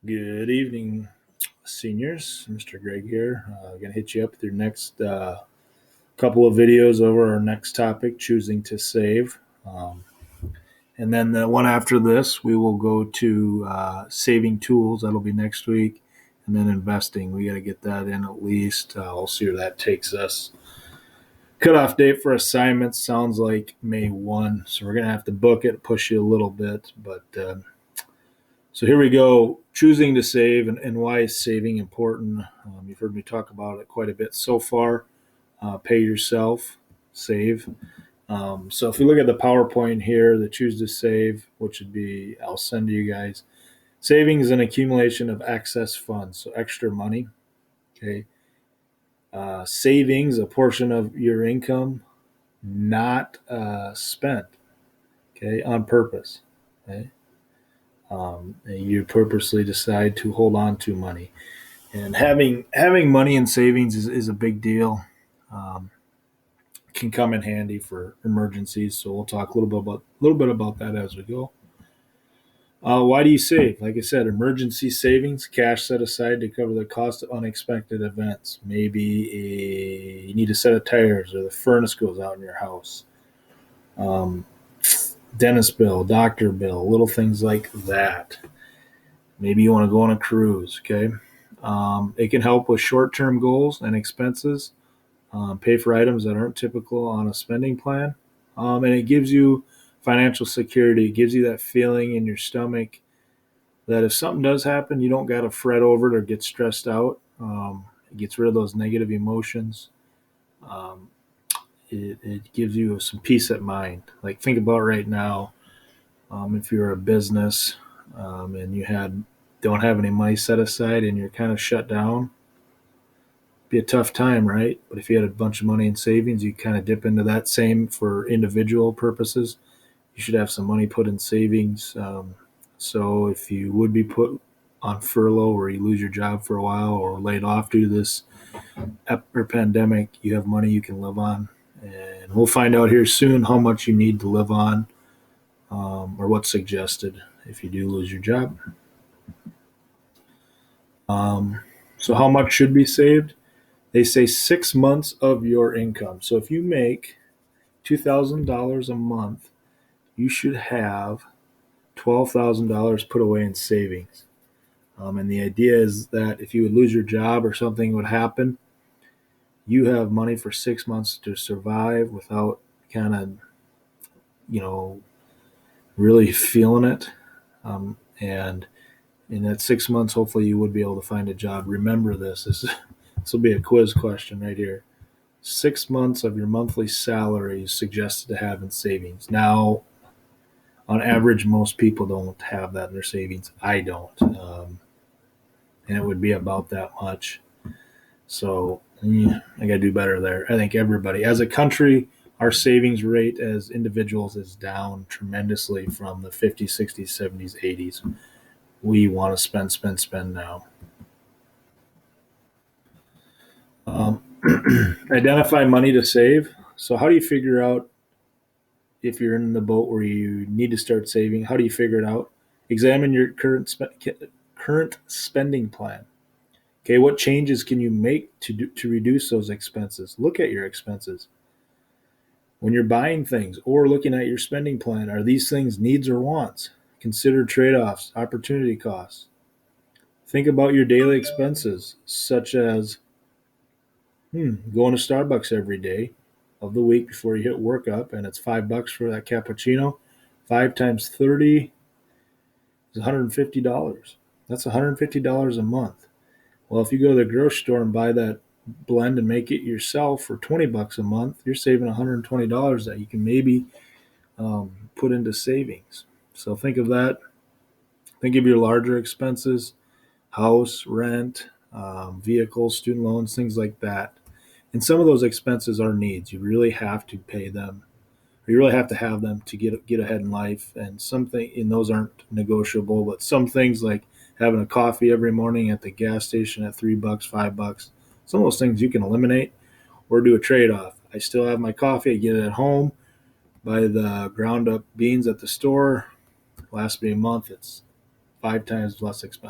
Good evening, seniors. Mr. Greg here. Going to hit you up with your next couple of videos over our next topic, choosing to save. And then the one after this, we will go to saving tools. That'll be next week. And then investing. We got to get that in at least. We'll see where that takes us. Cutoff date for assignments sounds like May 1. So we're going to have to book it, push you a little bit. But so here we go. Choosing to save and why is saving important? You've heard me talk about it quite a bit so far. Pay yourself, save. So if you look at the PowerPoint here, the choose to save, which would be, I'll send to you guys. Saving is an accumulation of excess funds, so extra money. Okay. Savings, a portion of your income, not spent. Okay, on purpose. Okay. You purposely decide to hold on to money, and having money in savings is a big deal. Can come in handy for emergencies. So we'll talk a little bit about that as we go. Why do you save? Like I said, emergency savings, cash set aside to cover the cost of unexpected events. Maybe you need a set of tires, or the furnace goes out in your house. Dentist bill, doctor bill, little things like that. Maybe you want to go on a cruise, okay? It can help with short-term goals and expenses, pay for items that aren't typical on a spending plan, and it gives you financial security. It gives you that feeling in your stomach that if something does happen, you don't got to fret over it or get stressed out. It gets rid of those negative emotions. It gives you some peace of mind. Like think about right now, if you're a business and you don't have any money set aside and you're kind of shut down, be a tough time, right? But if you had a bunch of money in savings, you kind of dip into that. Same for individual purposes. You should have some money put in savings. So if you would be put on furlough or you lose your job for a while or laid off due to this pandemic, you have money you can live on. And we'll find out here soon how much you need to live on, or what's suggested if you do lose your job. So how much should be saved? They say 6 months of your income. So if you make $2,000 a month, you should have $12,000 put away in savings. And the idea is that if you would lose your job or something would happen, you have money for 6 months to survive without kind of, really feeling it. And in that 6 months, hopefully you would be able to find a job. Remember this. This will be a quiz question right here. 6 months of your monthly salary is suggested to have in savings. Now, on average, most people don't have that in their savings. I don't. And it would be about that much. So I got to do better there. I think everybody, as a country, our savings rate as individuals is down tremendously from the 50s, 60s, 70s, 80s. We want to spend now. Identify money to save. So how do you figure out if you're in the boat where you need to start saving? How do you figure it out? Examine your current spending plan. Okay, what changes can you make to reduce those expenses? Look at your expenses. When you're buying things or looking at your spending plan, are these things needs or wants? Consider trade-offs, opportunity costs. Think about your daily expenses, such as going to Starbucks every day of the week before you hit work up, and it's $5 for that cappuccino. 5 times 30 is $150. That's $150 a month. Well, if you go to the grocery store and buy that blend and make it yourself for $20 a month, you're saving $120 that you can maybe put into savings. So think of that. Think of your larger expenses: house, rent, vehicles, student loans, things like that. And some of those expenses are needs. You really have to pay them. You really have to have them to get ahead in life. And those aren't negotiable. But some things like having a coffee every morning at the gas station at $3, $5, some of those things you can eliminate or do a trade-off. I still have my coffee. I get it at home. Buy the ground up beans at the store. Lasts me a month. It's 5 times less expensive.